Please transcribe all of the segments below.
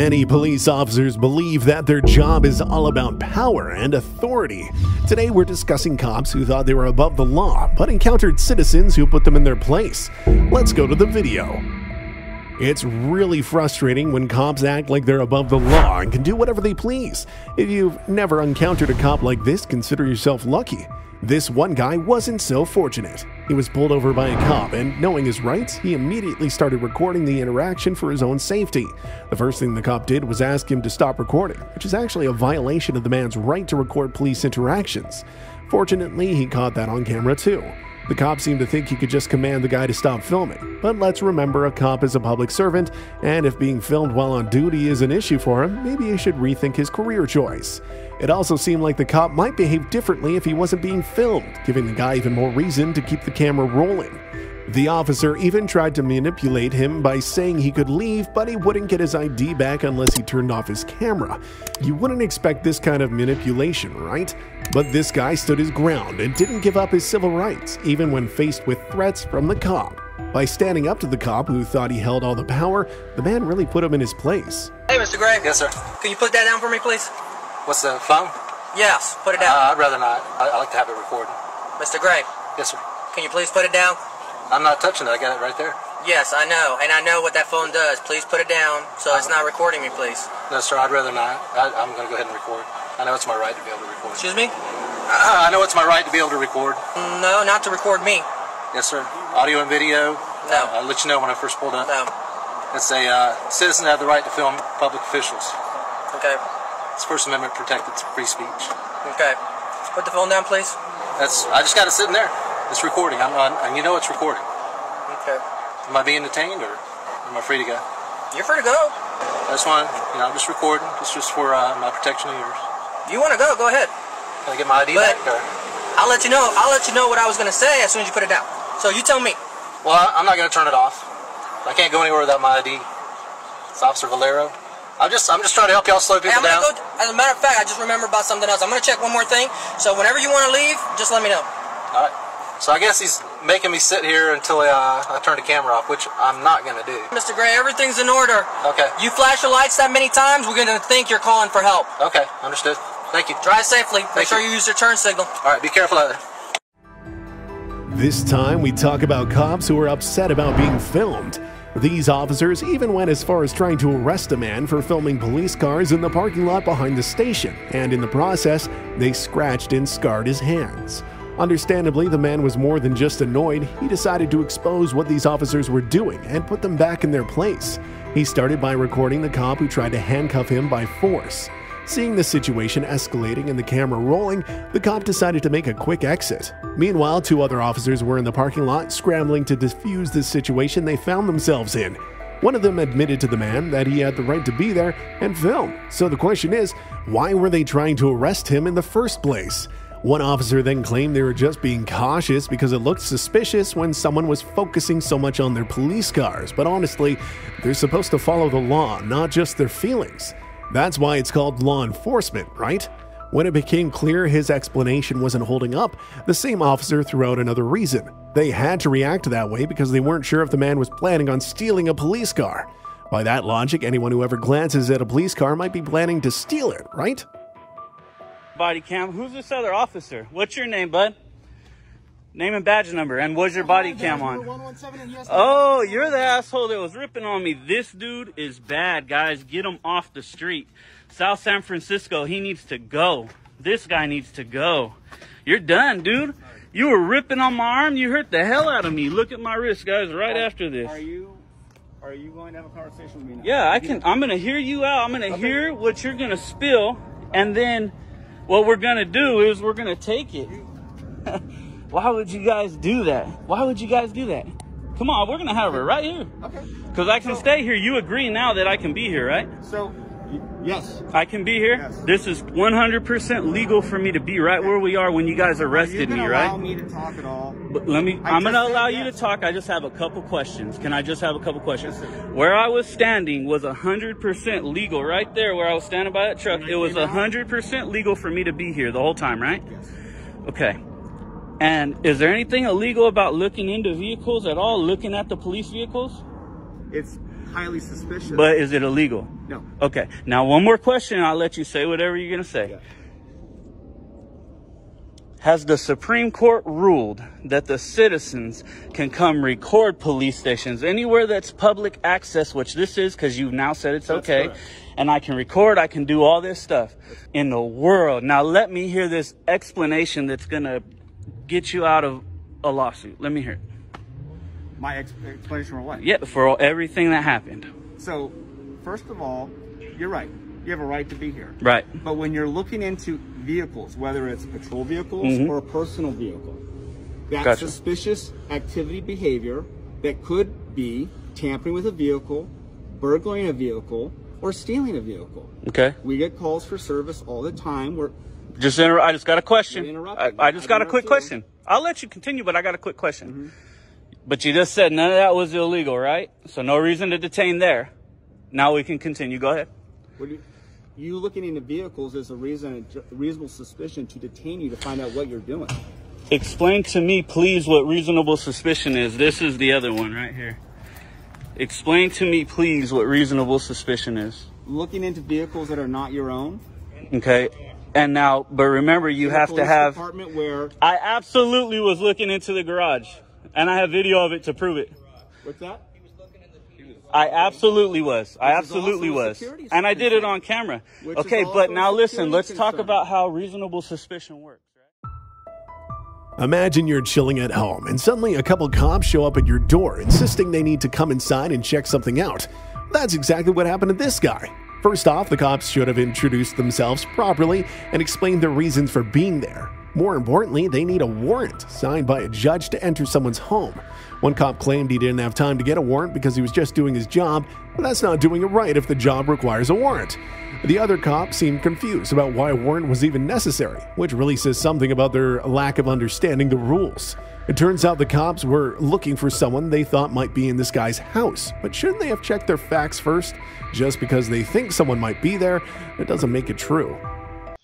Many police officers believe that their job is all about power and authority. Today we're discussing cops who thought they were above the law, but encountered citizens who put them in their place. Let's go to the video. It's really frustrating when cops act like they're above the law and can do whatever they please. If you've never encountered a cop like this, consider yourself lucky. This one guy wasn't so fortunate. He was pulled over by a cop, and knowing his rights, he immediately started recording the interaction for his own safety. The first thing the cop did was ask him to stop recording, which is actually a violation of the man's right to record police interactions. Fortunately, he caught that on camera too. The cop seemed to think he could just command the guy to stop filming, but let's remember a cop is a public servant, and if being filmed while on duty is an issue for him, maybe he should rethink his career choice. It also seemed like the cop might behave differently if he wasn't being filmed, giving the guy even more reason to keep the camera rolling. The officer even tried to manipulate him by saying he could leave, but he wouldn't get his ID back unless he turned off his camera. You wouldn't expect this kind of manipulation, right? But this guy stood his ground and didn't give up his civil rights, even when faced with threats from the cop. By standing up to the cop who thought he held all the power, the man really put him in his place. Hey, Mr. Gray. Yes, sir. Can you put that down for me, please? What's the phone? Yes, put it down. I'd rather not. I like to have it recorded. Mr. Gray. Yes, sir. Can you please put it down? I'm not touching it. I got it right there. Yes, I know, and I know what that phone does. Please put it down so it's not recording me, please. No, sir, I'd rather not. I'm going to go ahead and record. I know it's my right to be able to record. Excuse me? I know it's my right to be able to record. No, not to record me. Yes, sir. Audio and video. No. I'll let you know when I first pulled up. No. It's a citizen have the right to film public officials. Okay. It's First Amendment protected free speech. Okay. Put the phone down, please. I just got it sitting there. It's recording. And you know it's recording. Okay. Am I being detained or am I free to go? You're free to go. I just want, I'm just recording. It's just for my protection of yours. You want to go? Go ahead. Can I get my ID back? Or? I'll let you know. I'll let you know what I was going to say as soon as you put it down. So you tell me. Well, I'm not going to turn it off. I can't go anywhere without my ID. It's Officer Valero. I'm just trying to help y'all slow people down. As a matter of fact, I just remembered about something else. I'm going to check one more thing. So whenever you want to leave, just let me know. All right. So I guess he's making me sit here until I turn the camera off, which I'm not going to do. Mr. Gray, everything's in order. Okay. You flash your lights that many times, we're going to think you're calling for help. Okay, understood. Thank you. Drive safely. Make sure you use your turn signal. All right, be careful out there. This time we talk about cops who are upset about being filmed. These officers even went as far as trying to arrest a man for filming police cars in the parking lot behind the station, and in the process, they scratched and scarred his hands. Understandably, the man was more than just annoyed. He decided to expose what these officers were doing and put them back in their place. He started by recording the cop who tried to handcuff him by force. Seeing the situation escalating and the camera rolling, the cop decided to make a quick exit. Meanwhile, two other officers were in the parking lot scrambling to defuse the situation they found themselves in. One of them admitted to the man that he had the right to be there and film. So the question is, why were they trying to arrest him in the first place? One officer then claimed they were just being cautious because it looked suspicious when someone was focusing so much on their police cars, but honestly, they're supposed to follow the law, not just their feelings. That's why it's called law enforcement, right? When it became clear his explanation wasn't holding up, the same officer threw out another reason. They had to react that way because they weren't sure if the man was planning on stealing a police car. By that logic, anyone who ever glances at a police car might be planning to steal it, right? Body cam. Who's this other officer? What's your name, bud? Name and badge number. And was your body cam on? Oh, you're the asshole that was ripping on me. This dude is bad, guys. Get him off the street. South San Francisco, he needs to go. This guy needs to go. You're done, dude. You were ripping on my arm. You hurt the hell out of me. Look at my wrist, guys, right after this. Are you going to have a conversation with me now? Yeah, I can. I'm going to hear you out. I'm going to hear what you're going to spill, and then what we're going to do is we're going to take it. Why would you guys do that? Why would you guys do that? Come on, we're going to have it right here. Okay. Because I can stay here. You agree now that I can be here, right? So, yes. I can be here? Yes. This is 100% legal for me to be right where we are when you guys arrested me, right? Allow me to talk at all. But I'm going to allow you to talk. I just have a couple questions. Can I just have a couple questions? Yes, sir. Where I was standing was 100% legal. Right there where I was standing by that truck, it was 100% legal for me to be here the whole time, right? Yes. Okay. And is there anything illegal about looking into vehicles at all, looking at the police vehicles? It's highly suspicious. But is it illegal? No. Okay. Now, one more question. I'll let you say whatever you're going to say. Yeah. Has the Supreme Court ruled that the citizens can come record police stations anywhere that's public access, which this is because you've now said it's okay, correct. and I can record, I can do all this stuff in the world. Now, let me hear this explanation that's going to get you out of a lawsuit. Let me hear it. My explanation for what? Yeah, for everything that happened. So, first of all, you're right. You have a right to be here. Right. But when you're looking into vehicles, whether it's patrol vehicles or a personal vehicle, that's Gotcha. suspicious activity behavior that could be tampering with a vehicle, burglaring a vehicle, or stealing a vehicle. Okay. We get calls for service all the time. I I just got a question. You're interrupting. I just got a quick question. I'll let you continue, but I got a quick question. But you just said none of that was illegal, right? So no reason to detain there. Now we can continue. Go ahead. You looking into vehicles is a reasonable suspicion to detain you to find out what you're doing. Explain to me, please, what reasonable suspicion is. This is the other one right here. Explain to me, please, what reasonable suspicion is. Looking into vehicles that are not your own. Okay. And now, but remember, you In a have to police have... department where... I absolutely was looking into the garage, and I have video of it to prove it. What's that? I absolutely was. I Which is absolutely also a was. security And I did it concern. on camera. Which Okay, is but also now a listen, security let's talk concern. about how reasonable suspicion works. Imagine you're chilling at home and suddenly a couple cops show up at your door insisting they need to come inside and check something out. That's exactly what happened to this guy. First off, the cops should have introduced themselves properly and explained their reasons for being there. More importantly, they need a warrant signed by a judge to enter someone's home. One cop claimed he didn't have time to get a warrant because he was just doing his job, but that's not doing it right if the job requires a warrant. The other cop seemed confused about why a warrant was even necessary, which really says something about their lack of understanding the rules. It turns out the cops were looking for someone they thought might be in this guy's house, but shouldn't they have checked their facts first? Just because they think someone might be there, it doesn't make it true.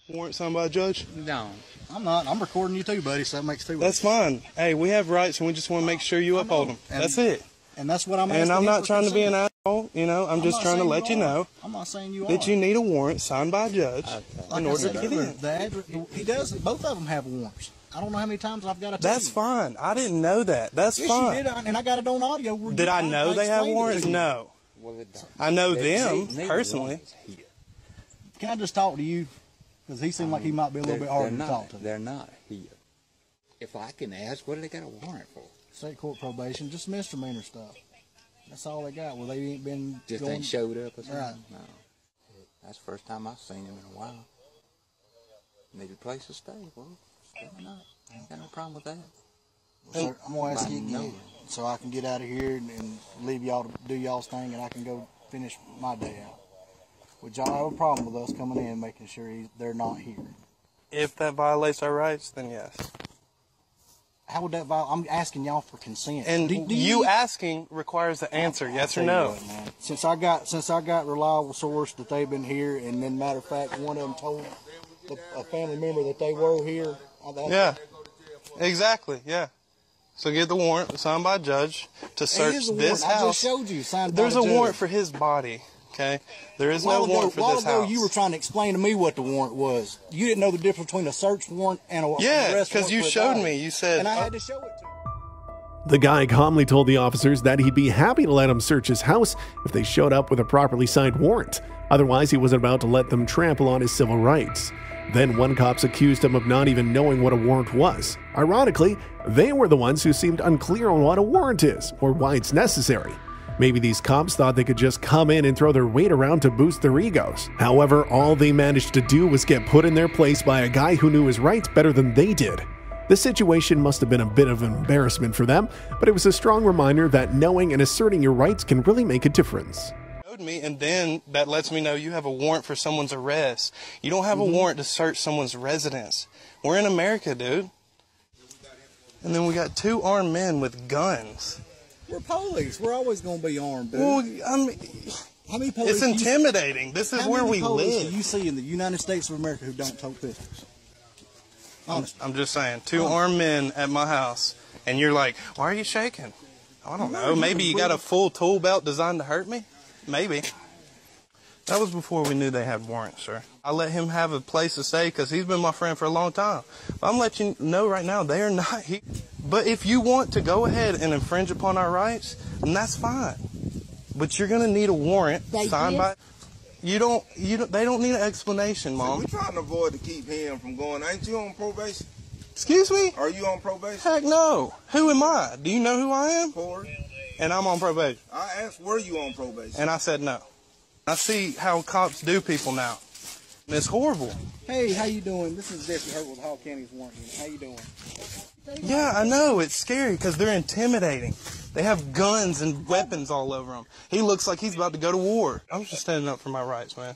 Warrant signed by a judge? No, I'm not. I'm recording you too, buddy, so that makes two. That's fine. Hey, we have rights and we just want to make sure you uphold them. And- That's it. And that's what I'm asking. And I'm you not for trying to be an consent. asshole, you know, I'm just not trying to saying let you are. know I'm not saying you are. that you need a warrant signed by a judge Like in I order said to get earlier, in. the address, he does. Both of them have warrants. I don't know how many times I've got to tell That's you. fine. I didn't know that. That's Yes, fine. you did, and I got it on audio. Did I know they have explained it warrants? to you. No. I know them personally. Can I just talk to you? Because he seemed like he might be a little bit harder to talk to. They're not here. If I can ask, what do they got a warrant for? State court probation, just misdemeanor stuff. That's all they got. Well, they ain't been Just going. ain't showed up or something? Right. No. That's the first time I've seen them in a while. Need a place to stay. Well, stay the night. I ain't got no problem with that. So I'm gonna ask you No. again, so I can get out of here and leave y'all to do y'all's thing, and I can go finish my day out. Would y'all have a problem with us coming in, making sure they're not here? If that violates our rights, then yes. How would that violate? I'm asking y'all for consent. And Do you asking requires the answer, yes or Tell you no. what, man. Since I got reliable source that they've been here, and then matter of fact, one of them told a family member that they were here. Yeah, exactly, yeah. So get the warrant signed by a judge to search Here's the this warrant. I just house. showed you. Signed by There's the a judge. warrant for his body, okay? There is no While warrant for this ago, house. you were trying to explain to me what the warrant was. You didn't know the difference between a search warrant and a Yeah, arrest because warrant you for a showed body. me. You said, And I had to show it to you. The guy calmly told the officers that he'd be happy to let them search his house if they showed up with a properly signed warrant. Otherwise, he wasn't about to let them trample on his civil rights. Then one cop accused him of not even knowing what a warrant was. Ironically, they were the ones who seemed unclear on what a warrant is or why it's necessary. Maybe these cops thought they could just come in and throw their weight around to boost their egos. However, all they managed to do was get put in their place by a guy who knew his rights better than they did. This situation must have been a bit of an embarrassment for them, but it was a strong reminder that knowing and asserting your rights can really make a difference. me, and then that lets me know you have a warrant for someone's arrest. You don't have a warrant to search someone's residence. We're in America, dude. And then we got 2 armed men with guns. We're police. We're always going to be armed, dude. Well, I mean, How many police it's intimidating. This is where we do live. you see in the United States of America who don't tote pistols? Honestly. I'm just saying, 2 armed men at my house, and you're like, why are you shaking? I don't know. Maybe you got a full tool belt designed to hurt me? Maybe. That was before we knew they had warrants, sir. I let him have a place to stay because he's been my friend for a long time. But I'm letting you know right now, they are not here. But if you want to go ahead and infringe upon our rights, then that's fine. But you're going to need a warrant signed by... They don't need an explanation, Mom. So we're trying to avoid to keep him from going. Ain't you on probation? Excuse me? Are you on probation? Heck no. Who am I? Do you know who I am? Corey. And I'm on probation. I asked, were you on probation? And I said no. I see how cops do people now. And it's horrible. Hey, how you doing? This is Deputy Hurt with Hall County's warrant unit. How you doing? Yeah, I know. It's scary because they're intimidating. They have guns and weapons all over them. He looks like he's about to go to war. I was just standing up for my rights, man.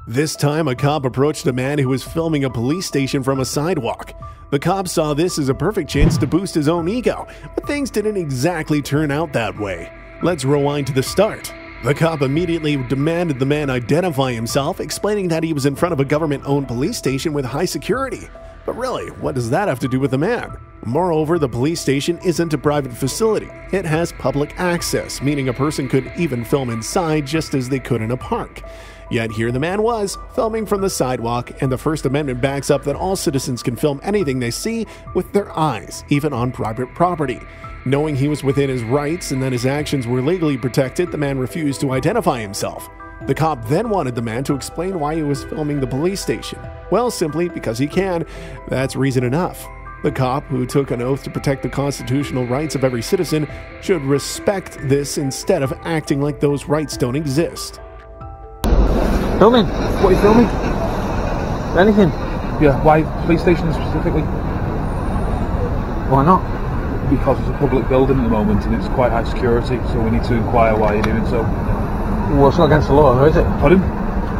This time, a cop approached a man who was filming a police station from a sidewalk. The cop saw this as a perfect chance to boost his own ego, but things didn't exactly turn out that way. Let's rewind to the start. The cop immediately demanded the man identify himself, explaining that he was in front of a government-owned police station with high security. But really, what does that have to do with the man? Moreover, the police station isn't a private facility. It has public access, meaning a person could even film inside just as they could in a park. Yet here the man was, filming from the sidewalk, and the First Amendment backs up that all citizens can film anything they see with their eyes, even on private property. Knowing he was within his rights and that his actions were legally protected, the man refused to identify himself. The cop then wanted the man to explain why he was filming the police station. Well, simply because he can. That's reason enough. The cop, who took an oath to protect the constitutional rights of every citizen, should respect this instead of acting like those rights don't exist. Filming? What are you filming? Anything. Yeah, why police station specifically? Why not? Because it's a public building at the moment and it's quite high security, so we need to inquire why you're doing so. Well, it's not against the law, is it? Pardon?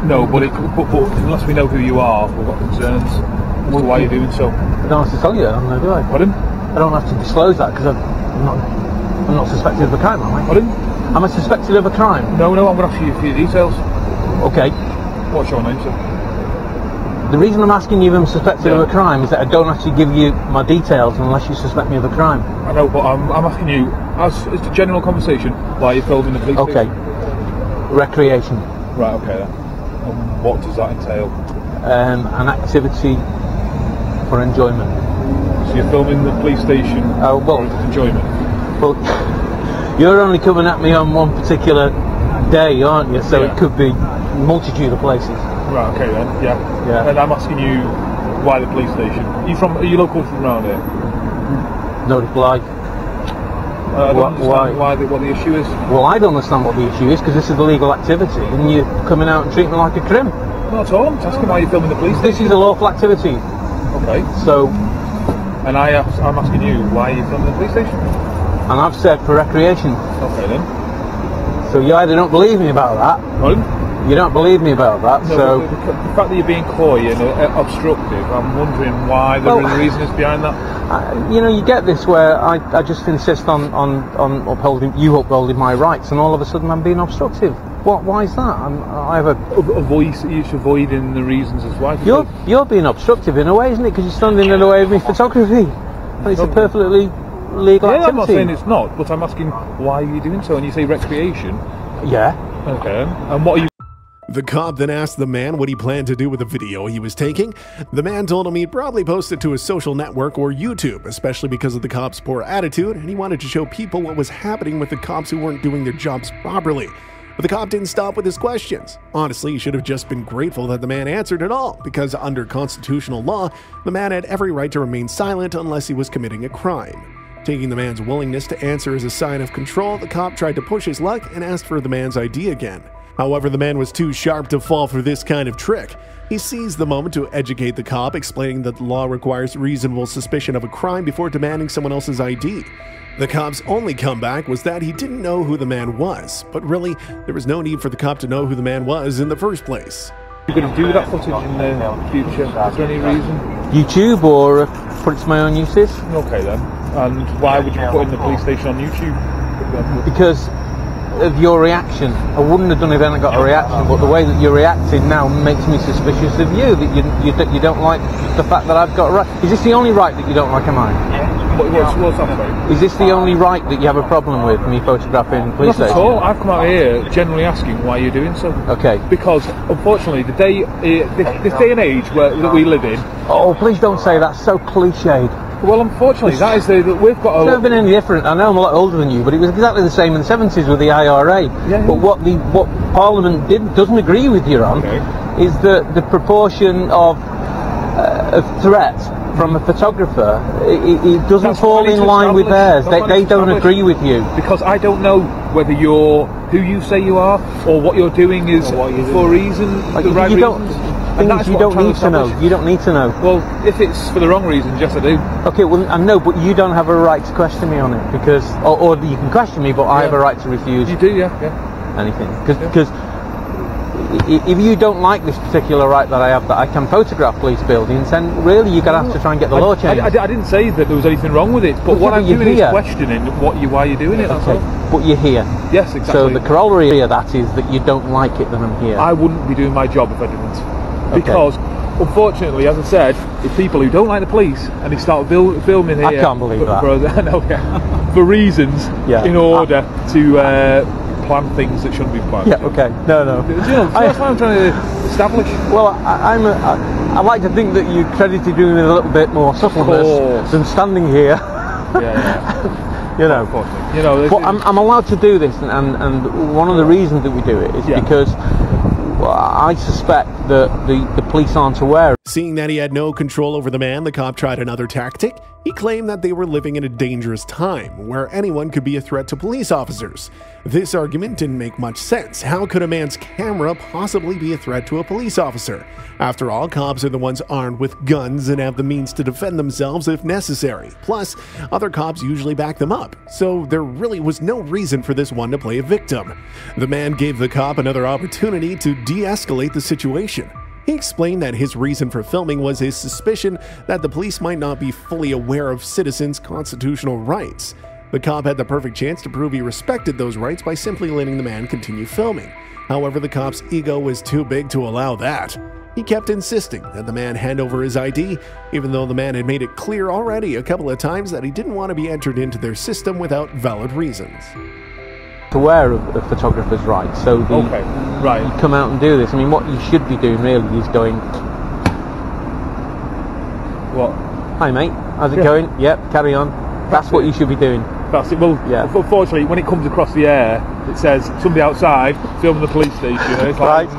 No, but unless we know who you are, we've got concerns as to why you're doing so. I don't have to tell you that, do I? Pardon? I don't have to disclose that because I'm not suspected of a crime, am I? Pardon? Am I suspected of a crime? No, I'm going to ask you for your details. Okay. What's your name, sir? The reason I'm asking you if I'm suspected of a crime is that I don't actually give you my details unless you suspect me of a crime. I know, but I'm asking you, as a general conversation, why you're filming the police station. Recreation. Right, okay then. And what does that entail? An activity for enjoyment. So you're filming the police station for enjoyment? Well, you're only coming at me on one particular day, aren't you? So it could be a multitude of places. Right, okay then, yeah. And I'm asking you, why the police station? Are you local from around here? No reply. I don't understand what the issue is. Well, I don't understand what the issue is because this is illegal activity and you're coming out and treating me like a crim. Not at all, I'm just asking why you're filming the police station. This is a lawful activity. Okay. So... And I'm asking you, why are you filming the police station? And I've said for recreation. Okay then. So you either don't believe me about that. Pardon? You don't believe me about that, no, so... The fact that you're being coy and obstructive, I'm wondering why the reason is behind that. You know, you get this where I just insist on upholding my rights, and all of a sudden I'm being obstructive. Why is that? I have a voice. You're avoiding the reasons as why. You're being obstructive in a way, isn't it? Because you're standing in the way of me photography. And it's a perfectly legal activity. I'm not saying it's not, but I'm asking why are you doing so? And you say recreation. Yeah. Okay. And what are you? The cop then asked the man what he planned to do with the video he was taking. The man told him he'd probably post it to his social network or YouTube, especially because of the cop's poor attitude, and he wanted to show people what was happening with the cops who weren't doing their jobs properly. But the cop didn't stop with his questions. Honestly, he should have just been grateful that the man answered at all, because under constitutional law, the man had every right to remain silent unless he was committing a crime. Taking the man's willingness to answer as a sign of control, the cop tried to push his luck and asked for the man's ID again. However, the man was too sharp to fall for this kind of trick. He seized the moment to educate the cop, explaining that the law requires reasonable suspicion of a crime before demanding someone else's ID. The cop's only comeback was that he didn't know who the man was, but really, there was no need for the cop to know who the man was in the first place. You're going to do that footage in the future? Is there any reason? YouTube, or put it to my own uses. Okay then. And why would you put in the police station on YouTube? Because of your reaction. I wouldn't have done it then I got a reaction, but the way that you're reacting now makes me suspicious of you, that you don't like the fact that I've got a right. Is this the only right that you don't like of mine? What's that? Is this the only right that you have a problem with, me photographing police Not at stations? all. I've come out here generally asking why you're doing so. Okay. Because unfortunately, this day and age that we live in. Oh, please don't say that's so cliched. Well, unfortunately, that is we've got. It's never been any different. I know I'm a lot older than you, but it was exactly the same in the 70s with the IRA. Yeah. But what Parliament doesn't agree with you on is the proportion of threat from a photographer. It doesn't fall in line with theirs. They don't agree with you. Because I don't know whether you're who you say you are or what you're doing is for a reason. The right reasons. Things you don't need to know. You don't need to know. Well, if it's for the wrong reasons, yes I do. Okay, well I know, but you don't have a right to question me on it because, or you can question me, but I have a right to refuse. You do, yeah. Anything, because if you don't like this particular right that I have, that I can photograph police buildings, then really you're gonna have to try and get the law changed. I didn't say that there was anything wrong with it, but what I'm doing is questioning why you're doing it. That's all. But you're here. Yes, exactly. So the corollary of that is that you don't like it that I'm here. I wouldn't be doing my job if I didn't. Because, unfortunately, as I said, it's people who don't like the police and they start filming here. I can't believe that. For reasons in order to plan things that shouldn't be planned. Yeah, okay. No. That's what I'm trying to establish. Well, I like to think that you credited me with a little bit more suppleness than standing here. You know, but I'm allowed to do this, and one of the reasons that we do it is because I suspect that the police aren't aware. Seeing that he had no control over the man, the cop tried another tactic. He claimed that they were living in a dangerous time, where anyone could be a threat to police officers. This argument didn't make much sense. How could a man's camera possibly be a threat to a police officer? After all, cops are the ones armed with guns and have the means to defend themselves if necessary. Plus, other cops usually back them up, so there really was no reason for this one to play a victim. The man gave the cop another opportunity to de-escalate the situation. He explained that his reason for filming was his suspicion that the police might not be fully aware of citizens' constitutional rights. The cop had the perfect chance to prove he respected those rights by simply letting the man continue filming. However, the cop's ego was too big to allow that. He kept insisting that the man hand over his ID, even though the man had made it clear already a couple of times that he didn't want to be entered into their system without valid reasons. Aware of photographers' rights, so you come out and do this. I mean, what you should be doing really is going, what? Hi mate, how's it going? Yep, carry on. That's what you should be doing. That's it. Well, unfortunately, when it comes across the air, it says somebody outside filming the police station. It's like,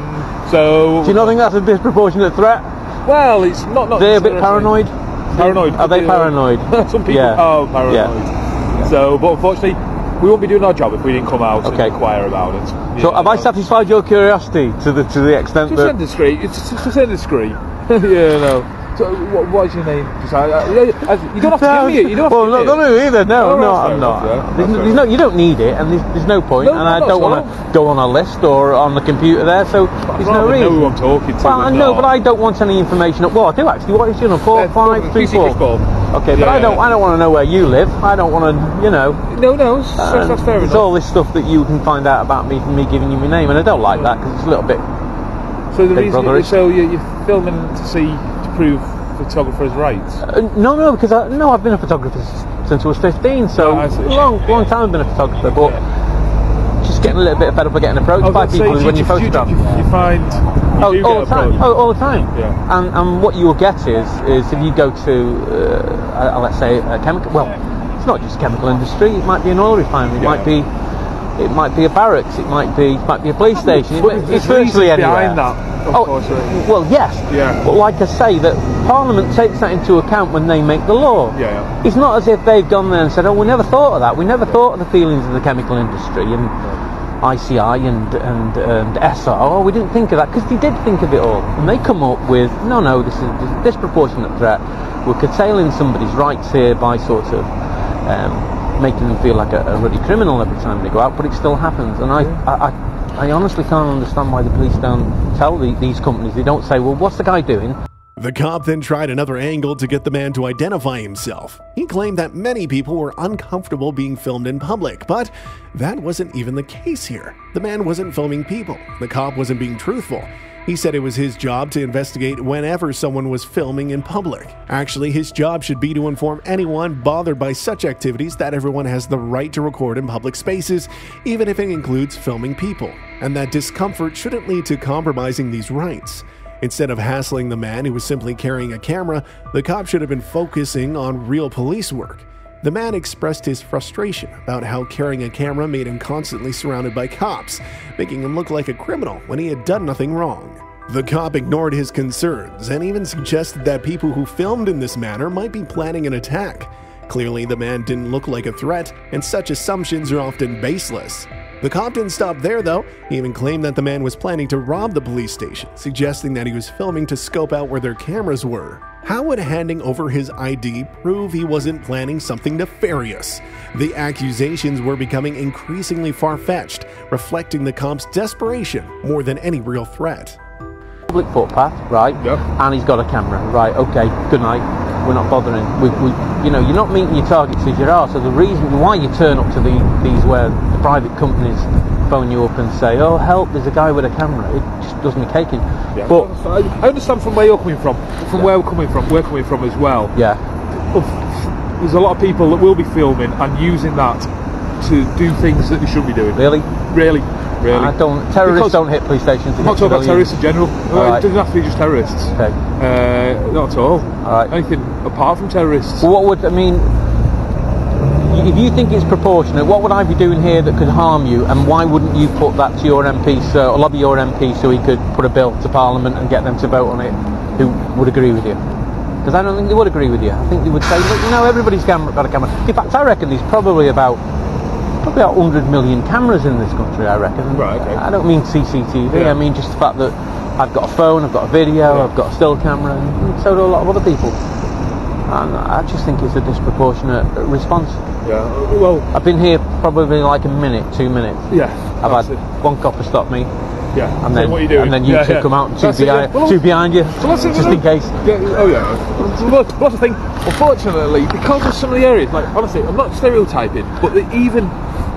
so. Do you not think that's a disproportionate threat? Well, it's not. They're a bit paranoid. Paranoid? Are they paranoid? Some people are paranoid. Yeah. So, but unfortunately, we won't be doing our job if we didn't come out and inquire about it. So, have I satisfied your curiosity to the extent that? It's to a certain degree. So, what is your name? You don't have to give me it. You don't have to give me it. Either. No, I'm not. You don't need it, and there's no point. And I don't want to go on a list or on the computer there. So there's no reason. I know who I'm talking to. Well, I know, but I don't want any information. Well, I do actually. What is your number? 4, 5, 3, 4. Okay, but I don't want to know where you live. I don't want to, No, that's fair enough. It's all this stuff that you can find out about me from me giving you my name, and I don't like that because it's a little bit. So the reason, you're filming to prove photographers' rights? No, because I've been a photographer since I was 15, so long time I've been a photographer, but just getting a little bit fed up of getting approached by people when you photograph. You find all the time. All the time. Yeah. And what you'll get is if you go to let's say a chemical. Well, it's not just chemical industry. It might be an oil refinery. It might be a barracks. It might be a police station. It's virtually anywhere. Behind that. Well, yes. Yeah. But like I say, that Parliament takes that into account when they make the law. Yeah. It's not as if they've gone there and said, "Oh, we never thought of that. We never thought of the feelings of the chemical industry and ICI and SR. Oh, we didn't think of that," because they did think of it all, and they come up with, "No, this is a disproportionate threat. We're curtailing somebody's rights here by sort of." Making them feel like a ruddy criminal every time they go out, but it still happens. And I honestly can't understand why the police don't tell these companies. They don't say, "Well, what's the guy doing?" The cop then tried another angle to get the man to identify himself. He claimed that many people were uncomfortable being filmed in public, but that wasn't even the case here. The man wasn't filming people. The cop wasn't being truthful. He said it was his job to investigate whenever someone was filming in public. Actually, his job should be to inform anyone bothered by such activities that everyone has the right to record in public spaces, even if it includes filming people, and that discomfort shouldn't lead to compromising these rights. Instead of hassling the man who was simply carrying a camera, the cop should have been focusing on real police work. The man expressed his frustration about how carrying a camera made him constantly surrounded by cops, making him look like a criminal when he had done nothing wrong. The cop ignored his concerns and even suggested that people who filmed in this manner might be planning an attack. Clearly, the man didn't look like a threat, and such assumptions are often baseless. The cop didn't stop there, though. He even claimed that the man was planning to rob the police station, suggesting that he was filming to scope out where their cameras were. How would handing over his ID prove he wasn't planning something nefarious? The accusations were becoming increasingly far-fetched, reflecting the cop's desperation more than any real threat. Public footpath, right? Yep. And he's got a camera, right? Okay, good night. We're not bothering. You know, you're not meeting your targets as you are. So the reason why you turn up to these where the private companies phone you up and say, "Oh, help! There's a guy with a camera," it just doesn't make cake in. Yeah. But I understand from where you're coming from, where we're coming from as well. Yeah. There's a lot of people that will be filming and using that to do things that they shouldn't be doing. Really? Really. Terrorists don't hit police stations. I'm not talking about terrorists in general. Right. It doesn't have to be just terrorists. Okay. Not at all. Right. Anything apart from terrorists. Well, what would I mean? If you think it's proportionate, what would I be doing here that could harm you, and why wouldn't you put that to your MP, or lobby your MP so he could put a bill to Parliament and get them to vote on it who would agree with you? Because I don't think they would agree with you. I think they would say, look, you know, everybody's got a camera. In fact, I reckon there's probably about 100 million cameras in this country, I reckon. Right, okay. I don't mean CCTV, I mean just the fact that I've got a phone, I've got a video, I've got a still camera, and so do a lot of other people. And I just think it's a disproportionate response. Yeah, well, I've been here probably like a minute, 2 minutes. Yeah. I've had one copper stop me. Yeah. And so then what are you doing? And then you two come out and two behind you, so just in case. Yeah, oh yeah. Well, that's the thing. Unfortunately, because of some of the areas, like honestly, I'm not stereotyping, but even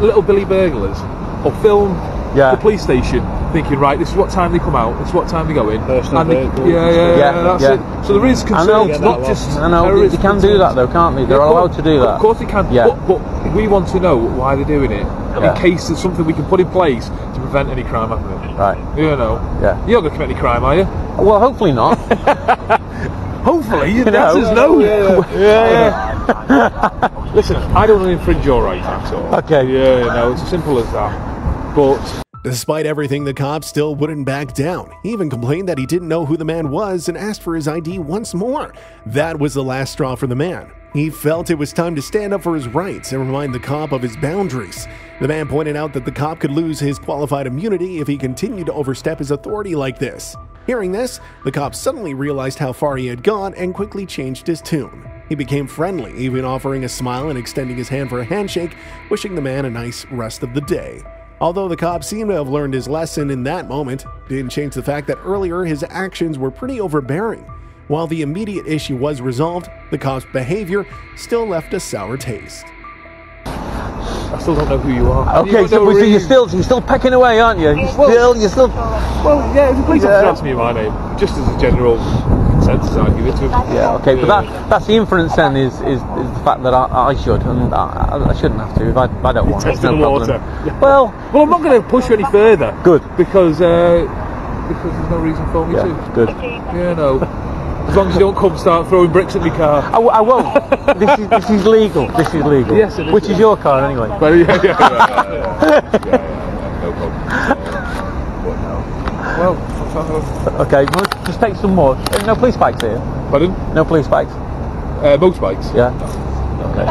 little Billy burglars will film the police station thinking, right, this is what time they come out, this is what time they go in. That's it. So there is concerns, not just they can do that though, can't they? They're allowed to do that. Of course they can, but we want to know why they're doing it, in case there's something we can put in place to prevent any crime happening. Right. You know. Yeah. You're not going to commit any crime, are you? Well, hopefully not. Hopefully, the answer's no. Listen, I don't want to infringe your rights at all. Okay. Yeah, no, it's as simple as that. But despite everything, the cop still wouldn't back down. He even complained that he didn't know who the man was and asked for his ID once more. That was the last straw for the man. He felt it was time to stand up for his rights and remind the cop of his boundaries. The man pointed out that the cop could lose his qualified immunity if he continued to overstep his authority like this. Hearing this, the cop suddenly realized how far he had gone and quickly changed his tune. He became friendly, even offering a smile and extending his hand for a handshake, wishing the man a nice rest of the day. Although the cop seemed to have learned his lesson in that moment, didn't change the fact that earlier his actions were pretty overbearing. While the immediate issue was resolved, the cop's behavior still left a sour taste. I still don't know who you are. Okay, so you're still pecking away, aren't you? You're still. Well, yeah, if the police officer asks me my name, just as a general consensus, I give it to him. Yeah, okay, but that's the inference then is the fact that I should, and I shouldn't have to if I don't want it. No water. problem. Well, I'm not going to push you any further. Good. Because there's no reason for me to. Good. Yeah, no. As long as you don't come start throwing bricks at my car. I won't. This is legal. This is legal. Yes, it is. Which is your car anyway. Well, yeah, no problem. Well, okay, we'll just take some more. No police bikes here. Pardon? No police bikes. Motorbikes? Yeah. Okay.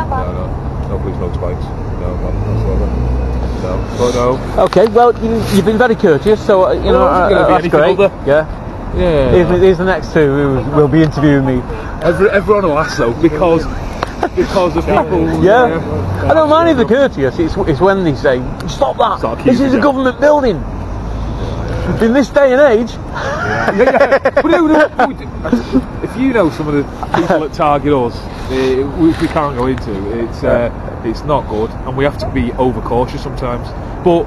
No police motorbikes. No, not whatsoever. No. But no. Okay, well, you've been very courteous, so you know that's great. Yeah. Here's the next two who will be interviewing me. Everyone will ask though, because of people. Yeah. I don't mind if they're courteous. It's when they say, "Stop that! This is a government building." In this day and age. If you know some of the people that target us, which we can't go into, it's not good, and we have to be overcautious sometimes. But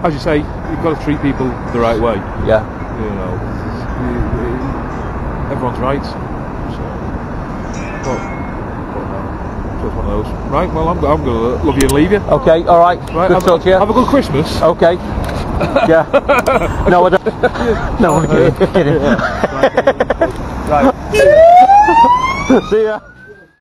as you say, you've got to treat people the right way. Yeah. You know. Everyone's right. So, but no. So it's one of those. Right, well, I'm going to love you and leave you. Okay, alright. Right, Good talk to you. Have a good Christmas. Okay. Yeah. No, I don't. No, I'm kidding. Right. See ya.